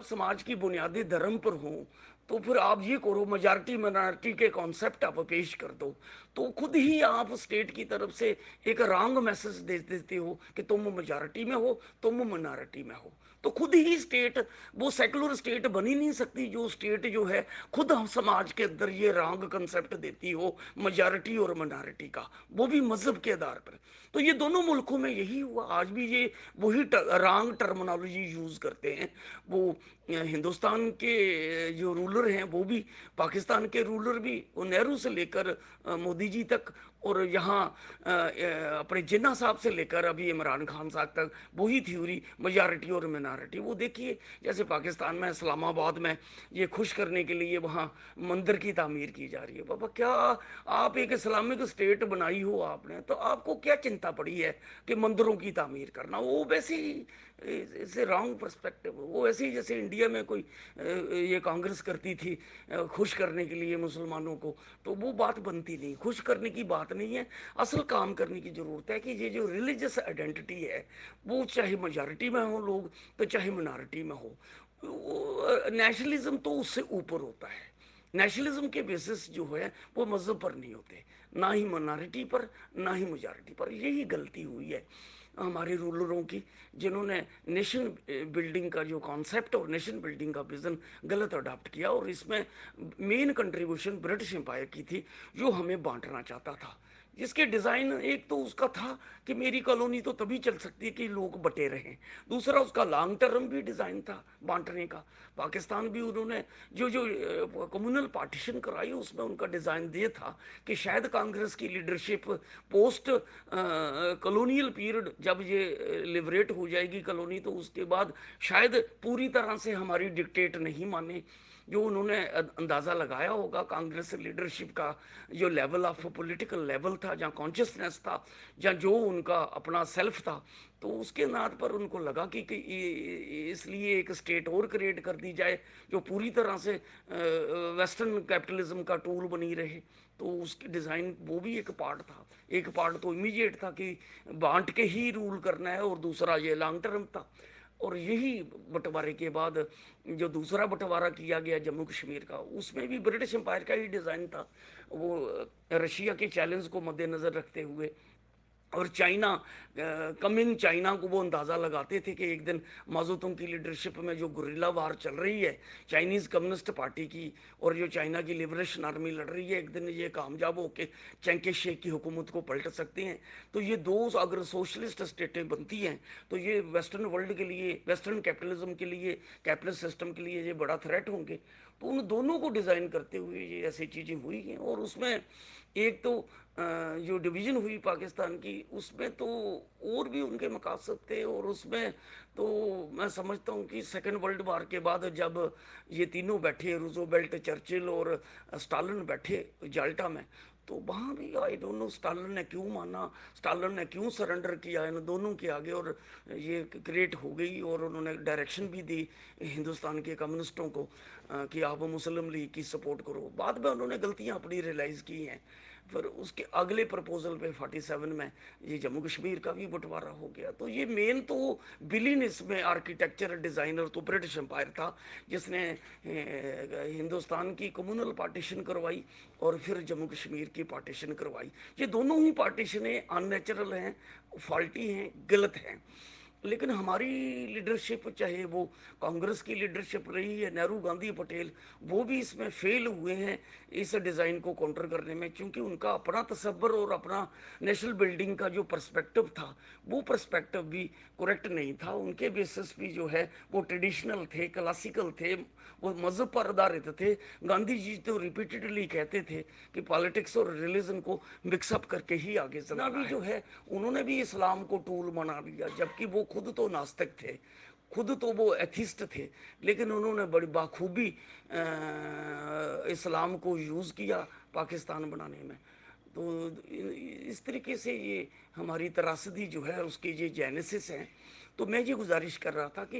समाज की बुनियादी धर्म पर हो, तो फिर आप ये करो, मेजॉरिटी माइनॉरिटी के कॉन्सेप्ट आप पेश कर दो, तो खुद ही आप स्टेट की तरफ से एक रॉन्ग मैसेज दे देते हो कि तुम मेजॉरिटी में हो, तुम मिनॉरिटी में हो। तो खुद ही स्टेट, वो सेकुलर स्टेट बन ही नहीं सकती जो स्टेट जो है खुद हम समाज के अंदर ये रॉन्ग कंसेप्ट देती हो मेजॉरिटी और मिनॉरिटी का, वो भी मजहब के आधार पर। तो ये दोनों मुल्कों में यही हुआ, आज भी ये वही रॉन्ग टर्मिनोलॉजी यूज करते हैं। वो हिंदुस्तान के जो रूलर हैं वो भी, पाकिस्तान के रूलर भी, वो नेहरू से लेकर मोदी जी तक, और यहाँ अपने जिन्ना साहब से लेकर अभी इमरान खान साहब तक वही थ्योरी मेजॉरिटी और मिनॉरिटी। वो देखिए जैसे पाकिस्तान में इस्लामाबाद में ये खुश करने के लिए वहाँ मंदिर की तामीर की जा रही है। बाबा क्या आप एक इस्लामिक स्टेट बनाई हो आपने, तो आपको क्या चिंता पड़ी है कि मंदिरों की तामीर करना? वो वैसे ही इसे रॉन्ग पर्सपेक्टिव, वो ऐसे ही जैसे इंडिया में कोई ये कांग्रेस करती थी खुश करने के लिए मुसलमानों को, तो वो बात बनती नहीं, खुश करने की बात नहीं है। असल काम करने की जरूरत है कि ये जो रिलीजियस आइडेंटिटी है, वो चाहे मेजॉरिटी में हो लोग, तो चाहे मिनॉरिटी में हो, नेशनलिज्म तो उससे ऊपर होता है। नेशनलिज्म के बेसिस जो है वो मजहब पर नहीं होते, ना ही मिनॉरिटी पर, ना ही मेजॉरिटी पर। यही गलती हुई है हमारे रूलरों की, जिन्होंने नेशन बिल्डिंग का जो कॉन्सेप्ट और नेशन बिल्डिंग का विजन गलत अडॉप्ट किया, और इसमें मेन कंट्रीब्यूशन ब्रिटिश एम्पायर की थी, जो हमें बांटना चाहता था। जिसके डिज़ाइन, एक तो उसका था कि मेरी कॉलोनी तो तभी चल सकती है कि लोग बटे रहें, दूसरा उसका लॉन्ग टर्म भी डिज़ाइन था बांटने का। पाकिस्तान भी उन्होंने जो जो कम्युनल पार्टीशन कराई, उसमें उनका डिज़ाइन ये था कि शायद कांग्रेस की लीडरशिप पोस्ट कॉलोनियल पीरियड, जब ये लिबरेट हो जाएगी कॉलोनी, तो उसके बाद शायद पूरी तरह से हमारी डिक्टेट नहीं माने। जो उन्होंने अंदाज़ा लगाया होगा कांग्रेस लीडरशिप का, जो लेवल ऑफ पॉलिटिकल लेवल था, जहाँ कॉन्शियसनेस था, जहाँ जो उनका अपना सेल्फ था, तो उसके आधार पर उनको लगा कि इसलिए एक स्टेट और क्रिएट कर दी जाए जो पूरी तरह से वेस्टर्न कैपिटलिज्म का टूल बनी रहे। तो उसकी डिज़ाइन वो भी एक पार्ट था। एक पार्ट तो इमीडिएट था कि बांट के ही रूल करना है, और दूसरा ये लॉन्ग टर्म था। और यही बंटवारे के बाद जो दूसरा बंटवारा किया गया जम्मू कश्मीर का, उसमें भी ब्रिटिश एम्पायर का ही डिज़ाइन था। वो रशिया के चैलेंज को मद्देनज़र रखते हुए, और चाइना, कमिंग चाइना को वो अंदाज़ा लगाते थे कि एक दिन माओ की लीडरशिप में जो गुरिल्ला वार चल रही है चाइनीज़ कम्युनिस्ट पार्टी की, और जो चाइना की लिबरेशन आर्मी लड़ रही है, एक दिन ये कामयाब होकर चंके शेख की हुकूमत को पलट सकते हैं। तो ये दो अगर सोशलिस्ट स्टेटें बनती हैं, तो ये वेस्टर्न वर्ल्ड के लिए, वेस्टर्न कैपिटलिज्म के लिए, कैपिटलिस्ट सिस्टम के लिए ये बड़ा थ्रेट होंगे। तो उन दोनों को डिज़ाइन करते हुए ये ऐसी चीज़ें हुई हैं। और उसमें एक तो जो डिवीज़न हुई पाकिस्तान की, उसमें तो और भी उनके मकासद थे। और उसमें तो मैं समझता हूँ कि सेकेंड वर्ल्ड वार के बाद जब ये तीनों बैठे, रूजोवेल्ट, चर्चिल और स्टालिन बैठे जाल्टा में, तो वहाँ भी आई डोंट नो स्टालिन ने क्यों माना, स्टालिन ने क्यों सरेंडर किया इन दोनों के आगे, और ये क्रिएट हो गई। और उन्होंने डायरेक्शन भी दी हिंदुस्तान के कम्युनिस्टों को कि आप मुस्लिम लीग की सपोर्ट करो। बाद में उन्होंने गलतियाँ अपनी रियलाइज़ की हैं। फिर उसके अगले प्रपोजल पे 47 में ये जम्मू कश्मीर का भी बंटवारा हो गया। तो ये मेन तो विलीन इसमें आर्किटेक्चर डिज़ाइनर तो ब्रिटिश एम्पायर था, जिसने हिंदुस्तान की कम्युनल पार्टीशन करवाई और फिर जम्मू कश्मीर की पार्टीशन करवाई। ये दोनों ही पार्टीशनें अननेचुरल हैं, फॉल्टी हैं, गलत हैं। लेकिन हमारी लीडरशिप, चाहे वो कांग्रेस की लीडरशिप रही है, नेहरू, गांधी, पटेल, वो भी इसमें फेल हुए हैं इस डिज़ाइन को काउंटर करने में, क्योंकि उनका अपना तसव्वुर और अपना नेशनल बिल्डिंग का जो पर्सपेक्टिव था, वो पर्सपेक्टिव भी करेक्ट नहीं था। उनके बेसिस भी जो है वो ट्रेडिशनल थे, क्लासिकल थे, वो मज़हब पर आधारित थे। गांधी जी तो रिपीटेडली कहते थे कि पॉलिटिक्स और रिलीजन को मिक्सअप करके ही आगे चलना भी जो है, उन्होंने भी इस्लाम को टूल बना लिया, जबकि वो खुद तो नास्तिक थे, खुद तो वो एथिस्ट थे। लेकिन उन्होंने बड़ी बाखूबी इस्लाम को यूज़ किया पाकिस्तान बनाने में। तो इस तरीके से ये हमारी त्रासदी जो है उसकी ये जेनेसिस है। तो मैं ये गुजारिश कर रहा था कि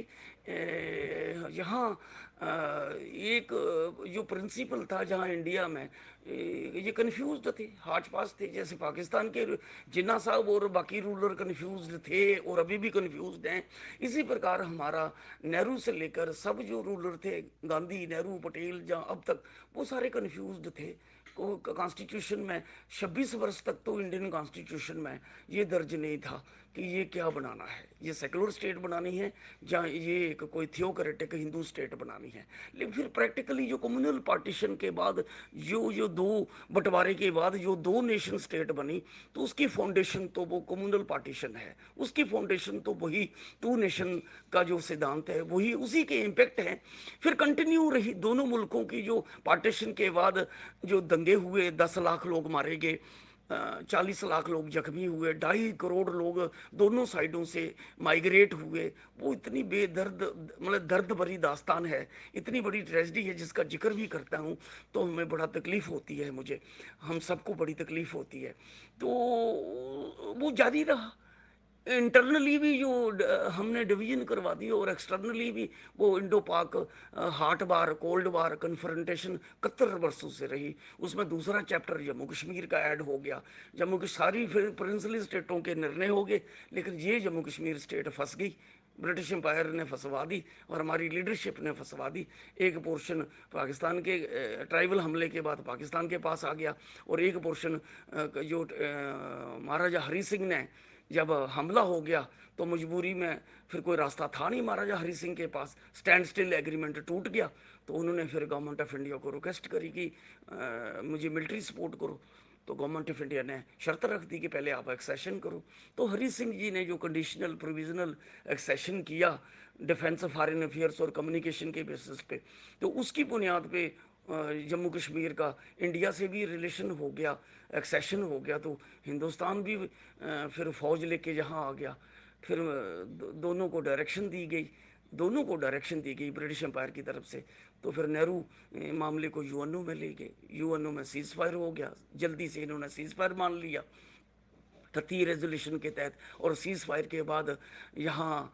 यहाँ एक जो प्रिंसिपल था, जहाँ इंडिया में ये कंफ्यूज थे, हाच पास थे, जैसे पाकिस्तान के जिन्ना साहब और बाकी रूलर कंफ्यूज थे और अभी भी कंफ्यूज हैं। इसी प्रकार हमारा नेहरू से लेकर सब जो रूलर थे, गांधी, नेहरू, पटेल, जहाँ अब तक, वो सारे कंफ्यूज थे। कॉन्स्टिट्यूशन में 26 वर्ष तक तो इंडियन कॉन्स्टिट्यूशन में ये दर्ज नहीं था कि ये क्या बनाना है, ये सेकुलर स्टेट बनानी है या ये एक कोई थियोक्रेटिक हिंदू स्टेट बनानी है। लेकिन फिर प्रैक्टिकली जो कम्युनल पार्टीशन के बाद जो दो बंटवारे के बाद जो दो नेशन स्टेट बनी, तो उसकी फाउंडेशन तो वो कम्युनल पार्टीशन है, उसकी फाउंडेशन तो वही टू नेशन का जो सिद्धांत है वही उसी के इम्पैक्ट हैं। फिर कंटिन्यू रही दोनों मुल्कों की जो पार्टीशन के बाद जो दंगे हुए, 10 लाख लोग मारे गए, 40 लाख लोग जख्मी हुए, 2.5 करोड़ लोग दोनों साइडों से माइग्रेट हुए। वो इतनी बेदर्द, मतलब दर्द भरी दास्तान है, इतनी बड़ी ट्रेजिडी है जिसका जिक्र भी करता हूँ तो हमें बड़ा तकलीफ होती है, मुझे, हम सबको बड़ी तकलीफ होती है। तो वो जारी रहा। इंटरनली भी जो हमने डिवीजन करवा दी और एक्सटर्नली भी वो इंडो पाक हॉट वार, कोल्ड वार, कन्फ्रंटेशन 71 वर्षों से रही। उसमें दूसरा चैप्टर जम्मू कश्मीर का ऐड हो गया। जम्मू की सारी फिर प्रिंसली स्टेटों के निर्णय हो गए, लेकिन ये जम्मू कश्मीर स्टेट फंस गई, ब्रिटिश एम्पायर ने फंसवा दी और हमारी लीडरशिप ने फंसवा दी। एक पोर्शन पाकिस्तान के ट्राइबल हमले के बाद पाकिस्तान के पास आ गया, और एक पोर्शन जो महाराजा हरी सिंह ने जब हमला हो गया तो मजबूरी में फिर कोई रास्ता था नहीं महाराजा हरी सिंह के पास, स्टैंड स्टिल एग्रीमेंट टूट गया। तो उन्होंने फिर गवर्नमेंट ऑफ इंडिया को रिक्वेस्ट करी कि मुझे मिलिट्री सपोर्ट करो। तो गवर्नमेंट ऑफ इंडिया ने शर्त रख दी कि पहले आप एक्सेशन करो। तो हरी सिंह जी ने जो कंडीशनल प्रोविजनल एक्सेशन किया डिफेंस, फॉरेन अफेयर्स और कम्युनिकेशन के बेसिस पे, तो उसकी बुनियाद पे जम्मू कश्मीर का इंडिया से भी रिलेशन हो गया, एक्सेशन हो गया। तो हिंदुस्तान भी फिर फौज लेके यहाँ आ गया। फिर दोनों को डायरेक्शन दी गई, दोनों को डायरेक्शन दी गई ब्रिटिश एम्पायर की तरफ से। तो फिर नेहरू मामले को यूएनओ में ले गए, यूएनओ में सीज फायर हो गया, जल्दी से इन्होंने सीज फायर मान लिया 30 रेजोल्यूशन के तहत। और सीज फायर के बाद यहाँ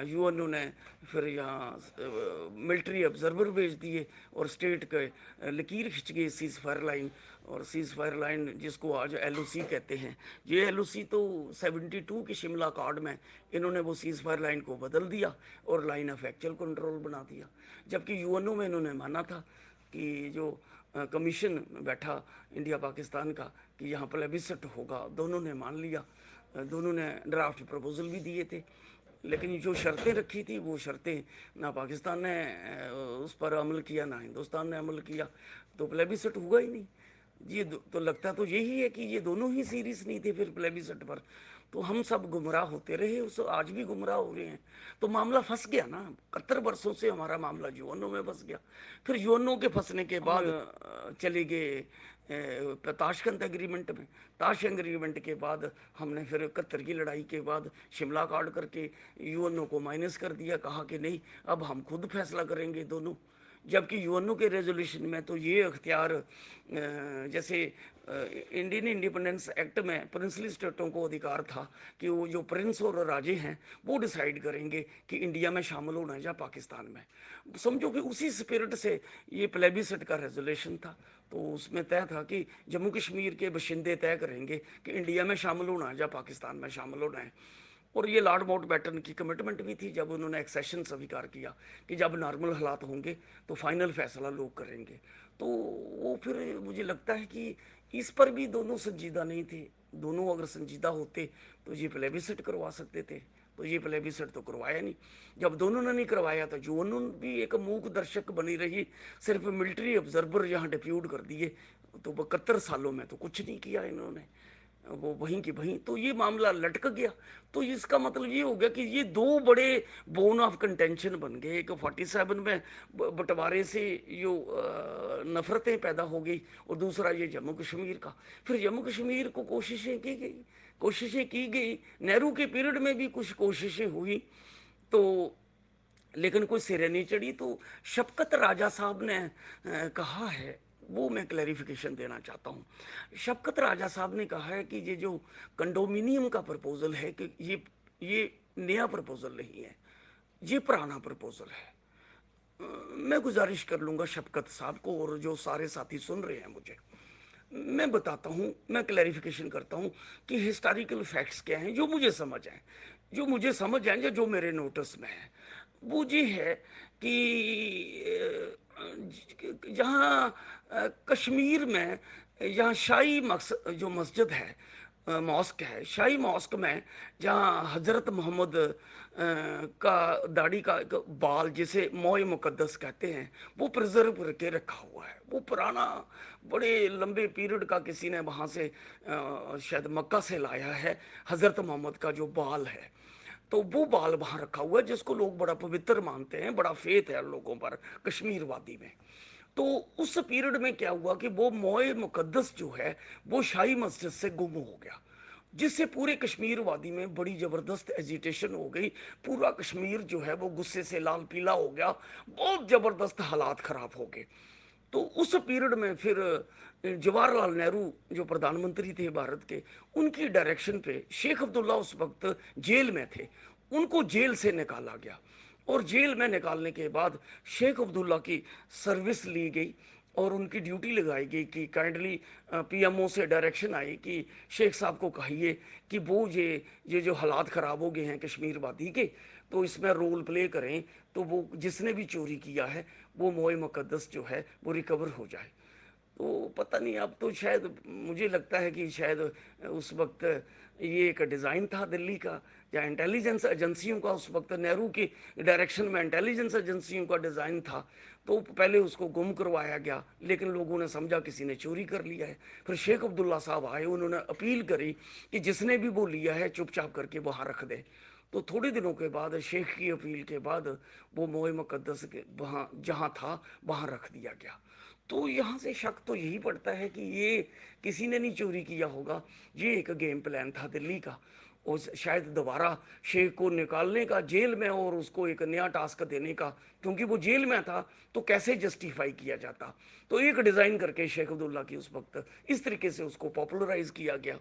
यूएनओ ने फिर यहाँ मिलिट्री ऑब्जर्वर भेज दिए और स्टेट के लकीर खिंच गई सीज फायर लाइन। और सीज फायर लाइन जिसको आज एलओसी कहते हैं, ये एलओसी तो 72 के शिमला कार्ड में इन्होंने वो सीज फायर लाइन को बदल दिया और लाइन ऑफ एक्चुअल कंट्रोल बना दिया। जबकि यूएनओ में इन्होंने माना था कि जो कमीशन बैठा इंडिया पाकिस्तान का कि यहाँ प्लेबिसट होगा, दोनों ने मान लिया, दोनों ने ड्राफ्ट प्रपोजल भी दिए थे। लेकिन जो शर्तें रखी थी वो शर्तें ना पाकिस्तान ने उस पर अमल किया ना हिंदुस्तान ने अमल किया, तो प्लेबिसट हुआ ही नहीं। ये तो लगता तो यही है कि ये दोनों ही सीरीज नहीं थे फिर प्लेबिसट पर। तो हम सब गुमराह होते रहे, उस आज भी गुमराह हो रहे हैं। तो मामला फंस गया ना, 71 वर्षों से हमारा मामला यूएनओ में फंस गया। फिर यूएनओ के फंसने के बाद चले गए ताशकंद एग्रीमेंट में। ताश एग्रीमेंट के बाद हमने फिर 71 की लड़ाई के बाद शिमला कार्ड करके यूएनओ को माइनस कर दिया, कहा कि नहीं अब हम खुद फैसला करेंगे दोनों। जबकि यूएनओ के रेजोल्यूशन में तो ये अख्तियार जैसे इंडियन इंडिपेंडेंस एक्ट में प्रिंसली स्टेटों को अधिकार था कि वो जो प्रिंस और राजे हैं वो डिसाइड करेंगे कि इंडिया में शामिल होना है या पाकिस्तान में। समझो कि उसी स्पिरिट से ये प्लेबिसट का रेजोल्यूशन था। तो उसमें तय था कि जम्मू कश्मीर के बशिंदे तय करेंगे कि इंडिया में शामिल होना है या पाकिस्तान में शामिल होना है। और ये लॉर्ड माउंटबेटन की कमिटमेंट भी थी जब उन्होंने एक्सेशन स्वीकार किया कि जब नॉर्मल हालात होंगे तो फाइनल फैसला लोग करेंगे। तो वो फिर मुझे लगता है कि इस पर भी दोनों संजीदा नहीं थे। दोनों अगर संजीदा होते तो ये प्लेबिसट करवा सकते थे, तो ये प्लेबिसट तो करवाया नहीं। जब दोनों ने नहीं करवाया तो जो उन्होंने भी एक मूक दर्शक बनी रही, सिर्फ मिलिट्री ऑब्जर्वर यहाँ डिप्यूट कर दिए। तो 71 सालों में तो कुछ नहीं किया इन्होंने, वो वहीं की वहीं। तो ये मामला लटक गया। तो इसका मतलब ये हो गया कि ये दो बड़े बोन ऑफ कंटेंशन बन गए। एक 47 में बंटवारे से जो नफरतें पैदा हो गई, और दूसरा ये जम्मू कश्मीर का। फिर जम्मू कश्मीर को कोशिशें की गई, नेहरू के पीरियड में भी कुछ कोशिशें हुई, तो लेकिन कोई सिरे नहीं चढ़ी। तो शफकत राजा साहब ने कहा है, वो मैं क्लैरिफिकेशन देना चाहता हूँ। शफकत राजा साहब ने कहा है कि ये जो कंडोमिनियम का प्रपोजल है कि ये नया प्रपोजल नहीं है, ये पुराना प्रपोजल है। मैं गुजारिश कर लूँगा शफकत साहब को और जो सारे साथी सुन रहे हैं मुझे, میں بتاتا ہوں، میں کلیریفیکیشن کرتا ہوں کہ ہسٹوریکل فیکٹس کیا ہیں جو مجھے سمجھ آئیں، جو مجھے سمجھ آئیں یا جو میرے نوٹس میں ہے، وہ یہ ہے کہ جہاں کشمیر میں یہاں شاہی جو مسجد ہے، ماسک ہے، شاہی ماسک میں جہاں حضرت محمد کا داڑھی کا ایک بال جسے موئے مقدس کہتے ہیں وہ پرزرو کر کے رکھا ہوا ہے، وہ پرانا بڑے لمبے پیریڈ کا کسی نے وہاں سے شاید مکہ سے لایا ہے، حضرت محمد کا جو بال ہے، تو وہ بال وہاں رکھا ہوا ہے جس کو لوگ بڑا پوتر مانتے ہیں، بڑا فیتھ ہے لوگوں پر کشمیر وادی میں۔ تو اس پیریڈ میں کیا ہوا کہ وہ موئے مقدس جو ہے وہ شاہی مسجد سے گم ہو گیا، جس سے پورے کشمیر وادی میں بڑی زبردست ایجیٹیشن ہو گئی، پورا کشمیر جو ہے وہ غصے سے لال پیلا ہو گیا، بہت زبردست حالات خراب ہو گئے۔ تو اس پیریڈ میں پھر جواہر لال نہرو جو پردھان منتری تھے بھارت کے، ان کی ڈائریکشن پہ شیخ عبداللہ اس وقت جیل میں تھے، ان کو جیل سے نکالا گیا، اور جیل میں نکالنے کے بعد شیخ عبداللہ کی سروس لی گئی اور ان کی ڈیوٹی لگائی گئی کہ کائنڈلی پی ایم او سے ڈائریکشن آئی کہ شیخ صاحب کو کہیے کہ وہ یہ جو حالات خراب ہو گئے ہیں کشمیر وادی کے، تو اس میں رول پلے کریں، تو وہ جس نے بھی چوری کیا ہے وہ موئے مقدس جو ہے وہ ریکور ہو جائے۔ تو پتہ نہیں، اب تو شاید مجھے لگتا ہے کہ شاید اس وقت یہ ایک ڈیزائن تھا دلی کا یا انٹیلیجنس ایجنسیوں کا، اس وقت نہرو کی ڈائریکشن میں انٹیلیجنس ایجنسیوں کا ڈیزائن تھا، تو پہلے اس کو گم کروایا گیا، لیکن لوگوں نے سمجھا کسی نے چوری کر لیا ہے۔ پھر شیخ عبداللہ صاحب آئے، انہوں نے اپیل کری کہ جس نے بھی وہ لیا ہے چپ چاپ کر کے وہاں رکھ دے، تو تھوڑے دنوں کے بعد شیخ کی اپیل کے بعد وہ موئے مقدس کے وہاں جہاں تھا وہاں رکھ دیا گیا۔ تو یہاں سے شک تو یہی پڑتا ہے کہ یہ کسی نے نہیں چوری کیا ہوگا، یہ ایک گیم پلان تھا دلی کا، اور شاید دوبارہ شیخ کو نکالنے کا جیل میں اور اس کو ایک نیا ٹاسک دینے کا، کیونکہ وہ جیل میں تھا تو کیسے جسٹیفائی کیا جاتا، تو ایک ڈیزائن کر کے شیخ عبداللہ کی اس وقت اس طریقے سے اس کو پاپولرائز کیا گیا۔